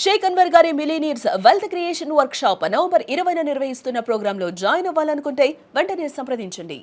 షేక్ అన్వర్ గారి millionaires wealth creation workshop November 20న నిర్వహిస్తున్న ప్రోగ్రాంలో జాయిన్ అవ్వాలనుకుంటే వెంటనే సంప్రదించండి.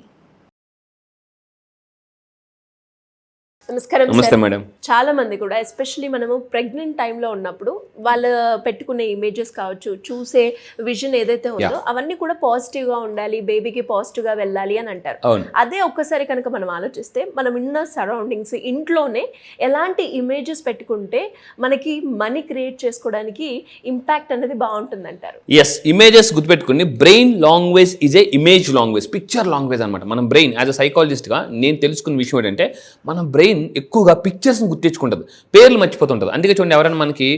నమస్కారం. నమస్తే మేడం. చాలా మంది కూడా ఎస్పెషల్లీ మనము ప్రెగ్నెంట్ టైంలో ఉన్నప్పుడు వాళ్ళు పెట్టుకునే ఇమేజెస్ కావచ్చు, చూసే విజన్ ఏదైతే ఉందో అవన్నీ కూడా పాజిటివ్ గా ఉండాలి, బేబీకి పాజిటివ్ గా వెళ్ళాలి అని అంటారు. అదే ఒక్కసారి కనుక మనం ఆలోచిస్తే మనం ఉన్న సరౌండింగ్స్ ఇంట్లోనే ఎలాంటి ఇమేజెస్ పెట్టుకుంటే మనకి మనీ క్రియేట్ చేసుకోవడానికి ఇంపాక్ట్ అనేది బాగుంటుంది అంటారు. ఎస్, ఇమేజెస్ గుర్తుపెట్టుకుని brain language is a image language, picture language అనమాట. మనం బ్రెయిన్ యాజ్ అ సైకాలజిస్ట్గా నేను తెలుసుకున్న విషయం ఏంటంటే మన బ్రెయిన్ ఎక్కువగా పిక్చర్స్ని గుర్తించుకుంటుంది, పేర్లు మర్చిపోతుంటుంది. అందుకే చూడండి, ఎవరైనా మనకి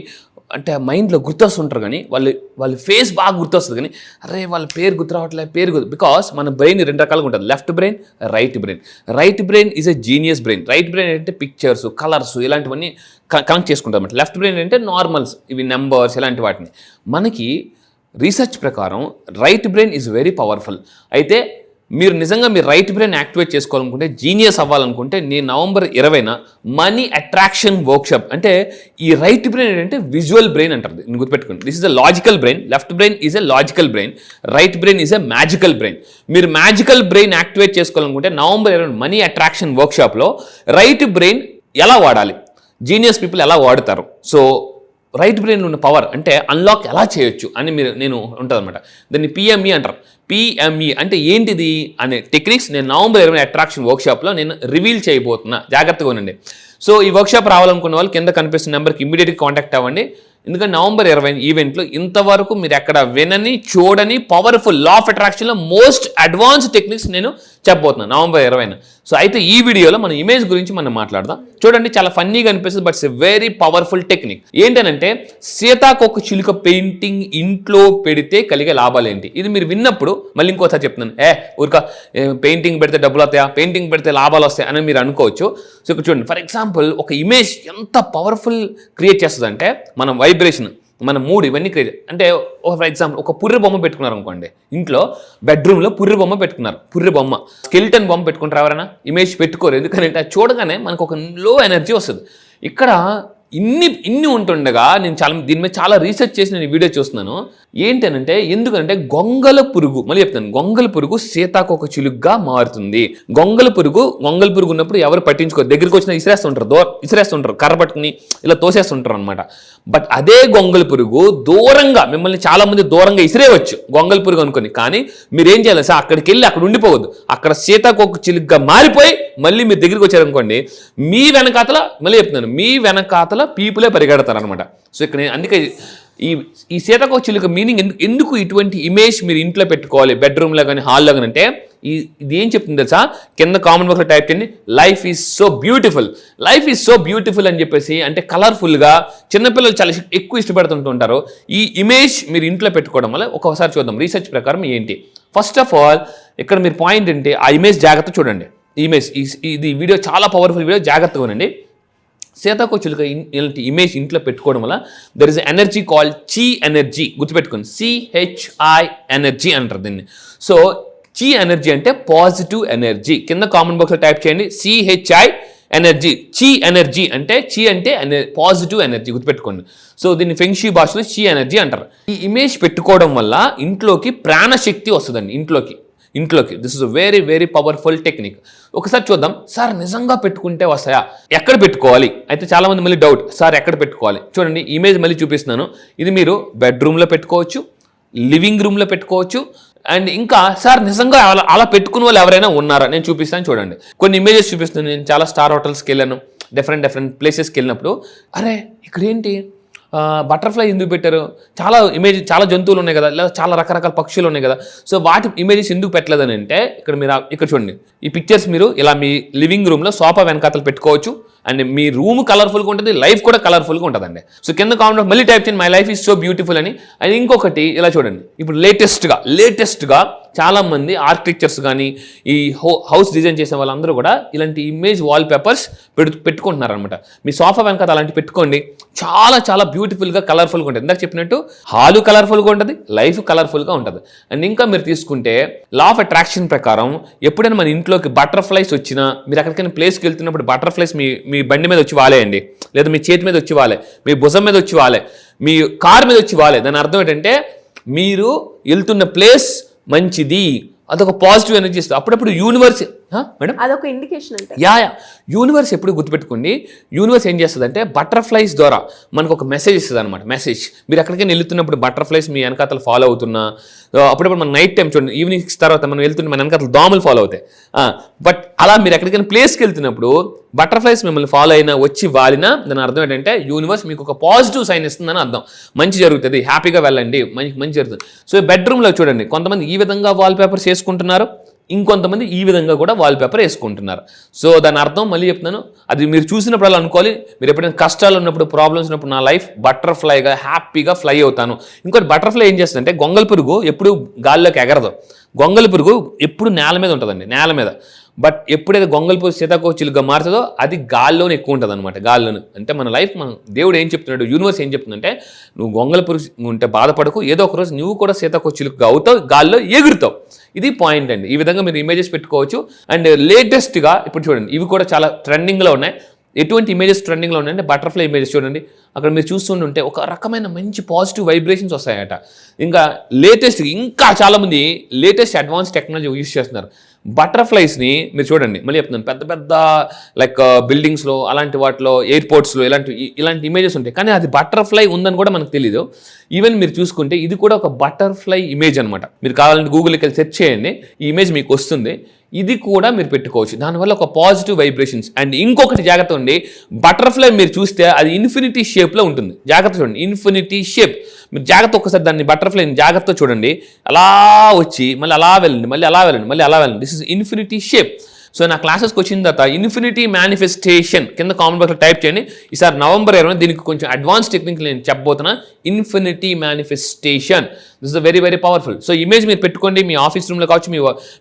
అంటే మైండ్లో గుర్తొస్తుంటారు కానీ వాళ్ళ ఫేస్ బాగా గుర్తొస్తుంది కానీ అరే వాళ్ళ పేరు గుర్తురావట్లేదు, బికాస్ మన బ్రెయిన్ రెండు రకాలుగా ఉంటుంది, left brain, right brain. Right brain is a genius brain. Right brain అంటే పిక్చర్స్, కలర్స్ ఇలాంటివన్నీ కనెక్ట్ చేసుకుంటాం అనమాట. లెఫ్ట్ బ్రెయిన్ అంటే నార్మల్స్, ఇవి నెంబర్స్ ఇలాంటి వాటిని. మనకి రీసెర్చ్ ప్రకారం right brain is very powerful. అయితే మీరు నిజంగా మీ రైట్ బ్రెయిన్ యాక్టివేట్ చేసుకోవాలనుకుంటే, జీనియస్ అవ్వాలనుకుంటే, నేను నవంబర్ 20న మనీ అట్రాక్షన్ వర్క్షాప్. అంటే ఈ రైట్ బ్రెయిన్ ఏంటంటే విజువల్ బ్రెయిన్ అంటారు, నేను గుర్తుపెట్టుకోండి. This is a logical brain. Left brain is a logical brain, right brain is a magical brain. మీరు మ్యాజికల్ బ్రెయిన్ యాక్టివేట్ చేసుకోవాలనుకుంటే నవంబర్ 20 మనీ అట్రాక్షన్ వర్క్షాప్లో right brain ఎలా వాడాలి, జీనియస్ పీపుల్ ఎలా వాడతారు, సో రైట్ బ్రెయిన్ ఉన్న పవర్ అంటే unlock ఎలా చేయొచ్చు అని నేను ఉంటుంది అనమాట. దాన్ని పిఎంఈ అంటారు. పిఎంఈ అంటే ఏంటిది అనే టెక్నిక్స్ నేను నవంబర్ 20 అట్రాక్షన్ వర్క్షాప్లో నేను రివీల్ చేయబోతున్నా, జాగ్రత్తగా ఉండండి. సో ఈ వర్క్షాప్ రావాలనుకున్న వాళ్ళు కింద కనిపిస్తున్న నెంబర్కి ఇమీడియట్గా కాంటాక్ట్ అవ్వండి. ఎందుకంటే నవంబర్ 20 ఈవెంట్లో ఇంతవరకు మీరు ఎక్కడ వినని చూడని పవర్ఫుల్ లా ఆఫ్ అట్రాక్షన్లో మోస్ట్ అడ్వాన్స్ టెక్నిక్స్ నేను చెప్పబోతున్నాను నవంబర్ 20న. సో అయితే ఈ వీడియోలో మన ఇమేజ్ గురించి మనం మాట్లాడదాం. చూడండి, చాలా ఫన్నీగా అనిపిస్తుంది, but it's a very powerful technique. ఏంటనంటే సీతాకోక చిలుక పెయింటింగ్ ఇంట్లో పెడితే కలిగే లాభాలు ఏంటి, ఇది మీరు విన్నప్పుడు మళ్ళీ ఇంకోసారి చెప్తున్నాను, ఊరిక పెయింటింగ్ పెడితే డబ్బులు వస్తాయా, పెయింటింగ్ పెడితే లాభాలు వస్తాయి అని మీరు అనుకోవచ్చు. సో ఇక్కడ చూడండి, ఫర్ ఎగ్జాంపుల్ ఒక ఇమేజ్ ఎంత పవర్ఫుల్ క్రియేట్ చేస్తుంది అంటే మనం వైబ్రేషన్, మన మూడ్, ఇవన్నీ క్రియేట్. అంటే ఫర్ ఎగ్జాంపుల్ ఒక పుర్రె బొమ్మ పెట్టుకున్నారు అనుకోండి, ఇంట్లో బెడ్రూమ్లో పుర్రె బొమ్మ పెట్టుకున్నారు, పుర్రె బొమ్మ, స్కెలిటన్ బొమ్మ పెట్టుకుంటారు ఎవరైనా, ఇమేజ్ పెట్టుకోరు. ఎందుకంటే అది చూడగానే మనకు ఒక లో ఎనర్జీ వస్తుంది. ఇక్కడ ఇన్ని ఉంటుండగా నేను దీని మీద చాలా రీసెర్చ్ చేసి నేను వీడియో చూస్తున్నాను. ఏంటనంటే ఎందుకంటే గొంగల పురుగు, మళ్ళీ చెప్తాను, గొంగల పురుగు సీతాకోక చిలుగ్గా మారుతుంది. గొంగల పురుగు ఉన్నప్పుడు ఎవరు పట్టించుకోరు, దగ్గరికి వచ్చిన ఇసిరేస్తుంటారు, కర్ర పట్టుకుని ఇలా తోసేస్తుంటారు అనమాట. బట్ అదే గొంగల పురుగు దూరంగా మిమ్మల్ని చాలా మంది దూరంగా ఇసిరేవచ్చు గొంగల పురుగు అనుకుని, కానీ మీరేం చేయాలి సార్, అక్కడికి వెళ్ళి అక్కడ ఉండిపోవద్దు. అక్కడ సీతాకోక చిలుగ్గా మారిపోయి మళ్ళీ మీరు దగ్గరికి వచ్చారనుకోండి, మీ వెనకాతల, మళ్ళీ చెప్తున్నాను, మీ వెనకాతల పీపులే పరిగెడతారు అనమాట. సో ఇక్కడ అందుకే ఈ సీతాకోక చిలుక మీనింగ్ ఎందుకు ఇటువంటి ఇమేజ్ మీరు ఇంట్లో పెట్టుకోవాలి, బెడ్రూమ్లో కానీ హాల్లో కానీ అంటే ఇది ఏం చెప్తుంది తెలుసా, కింద కామెంట్ బాక్స్లో టైప్ చేయండి, life is so beautiful. Life is so beautiful అని చెప్పేసి, అంటే కలర్ఫుల్గా చిన్నపిల్లలు చాలా ఎక్కువ ఇష్టపడుతుంటూ ఉంటారు. ఈ ఇమేజ్ మీరు ఇంట్లో పెట్టుకోవడం వల్ల ఒకసారి చూద్దాం రీసెర్చ్ ప్రకారం ఏంటి. ఫస్ట్ ఆఫ్ ఆల్ ఇక్కడ మీరు పాయింట్ ఏంటి, ఆ ఇమేజ్ జాగ్రత్త చూడండి. ఇమేజ్ ఇది వీడియో చాలా పవర్ఫుల్ వీడియో, జాగ్రత్తగా ఉండండి. సీతాకోక చిలుక ఇలాంటి ఇమేజ్ ఇంట్లో పెట్టుకోవడం వల్ల దర్ ఇస్ ఎనర్జీ కాల్డ్ చి ఎనర్జీ, గుర్తుపెట్టుకోండి, CHI ఎనర్జీ అంటారు దీన్ని. సో చి ఎనర్జీ అంటే పాజిటివ్ ఎనర్జీ. కింద కామెంట్ బాక్స్లో టైప్ చేయండి CHI ఎనర్జీ. చి ఎనర్జీ అంటే పాజిటివ్ ఎనర్జీ, గుర్తుపెట్టుకోండి. సో దీన్ని ఫెంగ్షీ భాషలో చి ఎనర్జీ అంటారు. ఈ ఇమేజ్ పెట్టుకోవడం వల్ల ఇంట్లోకి ప్రాణశక్తి వస్తుందండి, ఇంట్లోకి. This is very very powerful technique. ఒకసారి చూద్దాం, సార్ నిజంగా పెట్టుకుంటే వస్తాయా, ఎక్కడ పెట్టుకోవాలి? అయితే చాలా మంది మళ్ళీ డౌట్, సార్ ఎక్కడ పెట్టుకోవాలి? చూడండి, ఇమేజ్ మళ్ళీ చూపిస్తున్నాను. ఇది మీరు బెడ్రూమ్లో పెట్టుకోవచ్చు, లివింగ్ రూమ్లో పెట్టుకోవచ్చు, అండ్ ఇంకా సార్ నిజంగా అలా పెట్టుకునే వాళ్ళు ఎవరైనా ఉన్నారా, నేను చూపిస్తాను. చూడండి, కొన్ని ఇమేజెస్ చూపిస్తున్నాను. నేను చాలా స్టార్ హోటల్స్కి వెళ్ళాను, డిఫరెంట్ ప్లేసెస్కి వెళ్ళినప్పుడు, అరే ఇక్కడ ఏంటి బటర్ఫ్లై ఎందుకు పెట్టారు, చాలా జంతువులు ఉన్నాయి కదా, లేదా చాలా రకరకాల పక్షులు ఉన్నాయి కదా, సో వాటి ఇమేజెస్ ఎందుకు పెట్టలేదని అంటే ఇక్కడ చూడండి, ఈ పిక్చర్స్ మీరు ఇలా మీ లివింగ్ రూమ్లో సోఫా వెనకాతలు పెట్టుకోవచ్చు. అండ్ మీ రూమ్ కలర్ఫుల్గా ఉంటుంది, లైఫ్ కూడా కలర్ఫుల్గా ఉంటుందండి. సో కింద కామెంట్ మళ్ళీ టైప్ చేయండి, my life is so beautiful అని. అండ్ ఇంకొకటి ఇలా చూడండి, ఇప్పుడు లేటెస్ట్గా చాలా మంది ఆర్కిటెక్చర్స్ కానీ ఈ హౌస్ డిజైన్ చేసే వాళ్ళందరూ కూడా ఇలాంటి ఇమేజ్ వాల్ పేపర్స్ పెట్టుకుంటున్నారు అనమాట. మీ సోఫా వెనకాల అలాంటి పెట్టుకోండి, చాలా చాలా బ్యూటిఫుల్గా కలర్ఫుల్గా ఉంటుంది. ఇందాక చెప్పినట్టు హాలు కలర్ఫుల్గా ఉంటుంది, లైఫ్ కలర్ఫుల్గా ఉంటుంది. అండ్ ఇంకా మీరు తీసుకుంటే లా ఆఫ్ అట్రాక్షన్ ప్రకారం ఎప్పుడైనా మన ఇంట్లోకి బటర్ఫ్లైస్ వచ్చినా, మీరు ఎక్కడికైనా ప్లేస్కి వెళ్తున్నప్పుడు బటర్ఫ్లైస్ మీ మీ బండి మీద వచ్చి వాలేయండి, లేదా మీ చేతి మీద వచ్చి వాలే, మీ భుజం మీద వచ్చి వాలే, మీ కార్ మీద వచ్చి వాలే, దాని అర్థం ఏంటంటే మీరు వెళ్తున్న ప్లేస్ మంచిది, అదొక పాజిటివ్ ఎనర్జీ ఇస్తుంది. అప్పుడప్పుడు యూనివర్స్ మేడం అదొక ఇండికేషన్ అంటే యా యూనివర్స్ ఎప్పుడు గుర్తుపెట్టుకోండి, యూనివర్స్ ఏం చేస్తుంది అంటే బటర్ఫ్లైస్ ద్వారా మనకు ఒక మెసేజ్ ఇస్తుంది అనమాట. మెసేజ్ మీరు ఎక్కడికైనా వెళ్తున్నప్పుడు బటర్ఫ్లైస్ మీ వెనకాతలు ఫాలో అవుతున్నా, అప్పుడప్పుడు మన నైట్ టైం చూడండి, ఈవినింగ్ తర్వాత మనం వెళ్తున్న మన వెనకాతలు దోమలు ఫాలో అవుతాయి. బట్ అలా మీరు ఎక్కడికైనా ప్లేస్కి వెళ్తున్నప్పుడు బటర్ఫ్లైస్ మిమ్మల్ని ఫాలో అయినా వచ్చి వాలినా దాని అర్థం ఏంటంటే యూనివర్స్ మీకు ఒక పాజిటివ్ సైన్ ఇస్తుందని అర్థం. మంచి జరుగుతుంది, హ్యాపీగా వెళ్ళండి, మంచి జరుగుతుంది. సో బెడ్రూమ్లో చూడండి, కొంతమంది ఈ విధంగా వాల్ పేపర్స్ వేసుకుంటున్నారు, ఇంకొంతమంది ఈ విధంగా కూడా వాల్ పేపర్ వేసుకుంటున్నారు. సో దాని అర్థం మళ్ళీ చెప్తున్నాను, అది మీరు చూసినప్పుడు అలా అనుకోవాలి. మీరు ఎప్పుడైనా కష్టాలు ఉన్నప్పుడు, ప్రాబ్లమ్స్ ఉన్నప్పుడు నా లైఫ్ బటర్ఫ్లైగా హ్యాపీగా ఫ్లై అవుతాను. ఇంకోటి బటర్ఫ్లై ఏం చేస్తుందంటే గొంగళి పురుగు ఎప్పుడు గాల్లోకి ఎగరదు, గొంగళి పురుగు ఎప్పుడు నేల మీద ఉంటుందండి, నేల మీద. బట్ ఎప్పుడైతే గొంగళి పురుగు సీతాకోచిలుగా మారుతుందో అది గాల్లోనే ఎక్కువ ఉంటుంది అనమాట. గాల్లోనే అంటే మన లైఫ్, మన దేవుడు ఏం చెప్తున్నాడు, యూనివర్స్ ఏం చెప్తుందంటే నువ్వు గొంగళి పురుగు ఉంటే బాధపడకు, ఏదో ఒక రోజు నువ్వు కూడా సీతాకోచిలుగా అవుతావు, గాల్లో ఎగురుతావు. ఇది పాయింట్ అండి. ఈ విధంగా మీరు ఇమేజెస్ పెట్టుకోవచ్చు. అండ్ లేటెస్ట్గా ఇప్పుడు చూడండి, ఇవి కూడా చాలా ట్రెండింగ్లో ఉన్నాయి. ఎటువంటి ఇమేజెస్ ట్రెండింగ్లో ఉన్నాయంటే బటర్ఫ్లై ఇమేజెస్ చూడండి, అక్కడ మీరు చూస్తుంటే ఒక రకమైన మంచి పాజిటివ్ వైబ్రేషన్స్ వస్తాయట. ఇంకా లేటెస్ట్, ఇంకా చాలామంది లేటెస్ట్ అడ్వాన్స్ టెక్నాలజీ యూజ్ చేస్తున్నారు. బటర్ఫ్లైస్ని మీరు చూడండి, మళ్ళీ చెప్తున్నాను, పెద్ద పెద్ద లైక్ బిల్డింగ్స్లో అలాంటి వాటిలో, ఎయిర్పోర్ట్స్లో ఇలాంటి ఇమేజెస్ ఉంటాయి, కానీ అది బటర్ఫ్లై ఉందని కూడా మనకు తెలీదు. ఈవెన్ మీరు చూసుకుంటే ఇది కూడా ఒక బటర్ఫ్లై ఇమేజ్ అనమాట. మీరు కావాలంటే గూగుల్కి వెళ్ళి సెర్చ్ చేయండి, ఈ ఇమేజ్ మీకు వస్తుంది. ఇది కూడా మీరు పెట్టుకోవచ్చు, దానివల్ల ఒక పాజిటివ్ వైబ్రేషన్స్. అండ్ ఇంకొకటి జాగ్రత్త ఉండి, బటర్ఫ్లై మీరు చూస్తే అది ఇన్ఫినిటీ షేప్లో ఉంటుంది. జాగ్రత్త చూడండి, ఇన్ఫినిటీ షేప్. మీరు జాగ్రత్త ఒక్కసారి దాన్ని బటర్ఫ్లైని జాగ్రత్త చూడండి, అలా వచ్చి మళ్ళీ అలా వెళ్ళండి, మళ్ళీ అలా వెళ్ళండి, మళ్ళీ అలా వెళ్ళండి. This is infinity shape. So నా క్లాసెస్కి వచ్చిన తర్వాత ఇన్ఫినిటీ మేనిఫెస్టేషన్ కింద కామెంట్ బాక్స్లో టైప్ చేయండి. ఈసారి November 20 దీనికి కొంచెం అడ్వాన్స్ టెక్నిక్ నేను చెప్పబోతున్నా. Infinity manifestation, this is very very powerful. So image మీరు పెట్టుకోండి, మీ ఆఫీస్ రూమ్లో కావచ్చు,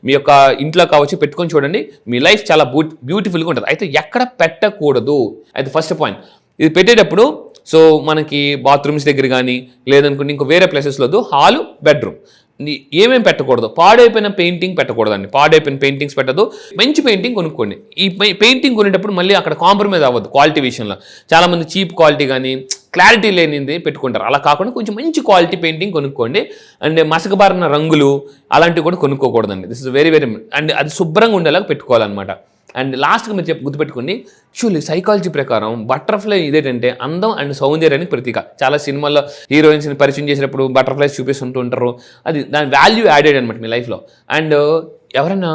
మీ యొక్క ఇంట్లో కావచ్చు, పెట్టుకొని చూడండి, మీ లైఫ్ చాలా బ్యూటిఫుల్గా ఉంటుంది. అయితే ఎక్కడ పెట్టకూడదు, అయితే ఫస్ట్ పాయింట్, ఇది పెట్టేటప్పుడు సో మనకి బాత్రూమ్స్ దగ్గర కానీ, లేదనుకుంటే ఇంకో వేరే ప్లేసెస్లో హాలు, బెడ్రూమ్, ఏమేమి పెట్టకూడదు, పాడైపోయిన పెయింటింగ్ పెట్టకూడదండి. పాడైపోయిన పెయింటింగ్స్ పెట్టదు, మంచి పెయింటింగ్ కొనుక్కోండి. ఈ పెయింటింగ్ కొనేటప్పుడు మళ్ళీ అక్కడ కాంప్రమైజ్ అవ్వద్దు క్వాలిటీ విషయంలో. చాలామంది చీప్ క్వాలిటీ కానీ క్లారిటీ లేనిది పెట్టుకుంటారు. అలా కాకుండా కొంచెం మంచి క్వాలిటీ పెయింటింగ్ కొనుక్కోండి. అండ్ మసకబారిన రంగులు అలాంటివి కూడా కొనుక్కోకూడదండి. This is very very, and అది శుభ్రంగా ఉండేలాగా పెట్టుకోవాలన్నమాట. అండ్ లాస్ట్గా మీరు గుర్తుపెట్టుకోండి, యాక్చువల్లీ సైకాలజీ ప్రకారం బటర్ఫ్లై ఇదేంటంటే అందం అండ్ సౌందర్యానికి ప్రతీక. చాలా సినిమాల్లో హీరోయిన్స్ని పరిచయం చేసినప్పుడు బటర్ఫ్లైస్ చూపిస్తుంటూ ఉంటారు, అది దాని వాల్యూ యాడెడ్ అనమాట మీ లైఫ్లో. అండ్ ఎవరైనా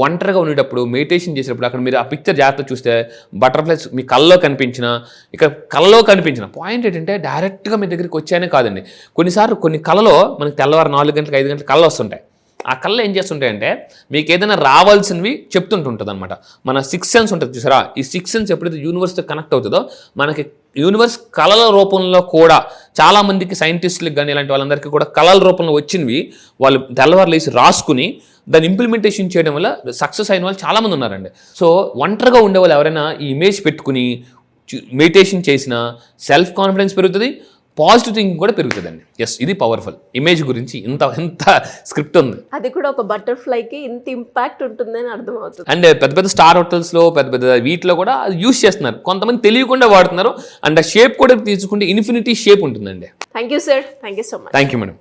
ఒంటరిగా ఉండేటప్పుడు, మెడిటేషన్ చేసేటప్పుడు అక్కడ మీరు ఆ పిక్చర్ జాగ్రత్త చూస్తే బటర్ఫ్లైస్ మీ కళ్ళలో కనిపించిన, ఇక్కడ కళ్ళలో కనిపించిన పాయింట్ ఏంటంటే డైరెక్ట్గా మీ దగ్గరికి వచ్చానే కాదండి. కొన్నిసార్లు కొన్ని కళలో మనకి తెల్లవారు 4 గంటలకు 5 గంటలకు కళ్ళు వస్తుంటాయి. ఆ కళ్ళు ఏం చేస్తుంటాయంటే మీకు ఏదైనా రావాల్సినవి చెప్తుంటుంటుంది అనమాట. మన 6th సెన్స్ ఉంటుంది చూసారా, ఈ 6th సెన్స్ ఎప్పుడైతే యూనివర్స్తో కనెక్ట్ అవుతుందో మనకి యూనివర్స్ కళల రూపంలో కూడా చాలామందికి, సైంటిస్టులకు కానీ ఇలాంటి వాళ్ళందరికీ కూడా కళల రూపంలో వచ్చినవి వాళ్ళు తెల్లవారులు వేసి రాసుకుని దాన్ని ఇంప్లిమెంటేషన్ చేయడం వల్ల సక్సెస్ అయిన వాళ్ళు చాలామంది ఉన్నారండి. సో ఒంటరిగా ఉండే వాళ్ళు ఎవరైనా ఈ ఇమేజ్ పెట్టుకుని మెడిటేషన్ చేసినా సెల్ఫ్ కాన్ఫిడెన్స్ పెరుగుతుంది, పాజిటివ్ థింకింగ్ కూడా పెరుగుతుందండి. ఎస్, ఇది పవర్ఫుల్. ఇమేజ్ గురించి ఇంత స్క్రిప్ట్ ఉంది, అది కూడా ఒక బటర్ఫ్లైకి ఇంత ఇంపాక్ట్ ఉంటుందని అర్థం అవుతుంది. అండ్ పెద్ద పెద్ద స్టార్ హోటల్స్లో, పెద్ద పెద్ద వీటిలో కూడా అది యూస్ చేస్తున్నారు. కొంతమంది తెలియకుండా వాడుతున్నారు. అండ్ ఆ షేప్ కూడా తీసుకుంటే ఇన్ఫినిటీ షేప్ ఉంటుందండి. Thank you sir, thank you so much. Thank you madam.